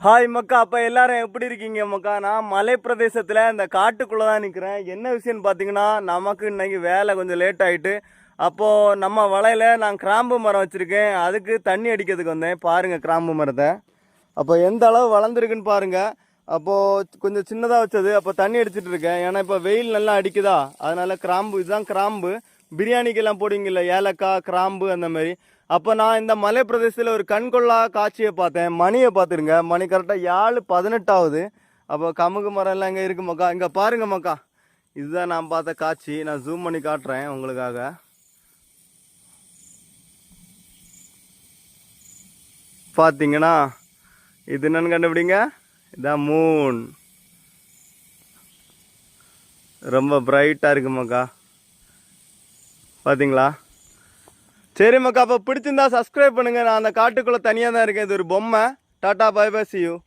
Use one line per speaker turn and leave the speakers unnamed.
Hi மக்கா, அப்போ எல்லாரும் எப்படி இருக்கீங்க மக்கா? நான் மலை பிரதேசத்தில் இந்த காட்டுக்குள்ளே தான் நிற்கிறேன். என்ன விஷயம்னு பார்த்தீங்கன்னா, நமக்கு இன்னைக்கு வேலை கொஞ்சம் லேட் ஆகிட்டு, அப்போது நம்ம வலையில் நான் கிராம்பு மரம் வச்சுருக்கேன். அதுக்கு தண்ணி அடிக்கிறதுக்கு வந்தேன். பாருங்கள் கிராம்பு மரத்தை. அப்போ எந்த அளவு வளர்ந்துருக்குன்னு பாருங்கள். அப்போது கொஞ்சம் சின்னதாக வச்சது. அப்போ தண்ணி அடிச்சிட்டு இருக்கேன். ஏன்னா இப்போ வெயில் நல்லா அடிக்குதா, அதனால் கிராம்பு, இதுதான் கிராம்பு. பிரியாணிக்கெல்லாம் போடுவீங்கல்ல, ஏலக்காய் கிராம்பு அந்த மாதிரி. அப்போ நான் இந்த மலை பிரதேசத்தில் ஒரு கண்கொள்ளா காட்சியை பார்த்தேன். மணியை பார்த்துருங்க, மணி கரெக்டாக 7:18 ஆகுது. அப்போ கமுகு மரம் எல்லாம் இங்கே இருக்கு மக்கா. இங்கே பாருங்க மக்கா, இதுதான் நான் பார்த்த காட்சி. நான் ஜூம் பண்ணி காட்டுறேன் உங்களுக்காக. பார்த்தீங்கன்னா இது என்னன்னு கண்டுபிடிங்க. இதான் மூன். ரொம்ப பிரைட்டாக இருக்கு மக்கா, பார்த்தீங்களா? சரி மக்கா, அப்போ பிடிச்சிருந்தா சப்ஸ்கிரைப் பண்ணுங்கள். நான் அந்த காட்டுக்குள்ளே தனியாக தான் இருக்கேன். இது ஒரு பொம்மை. Tata, bye bye, see you.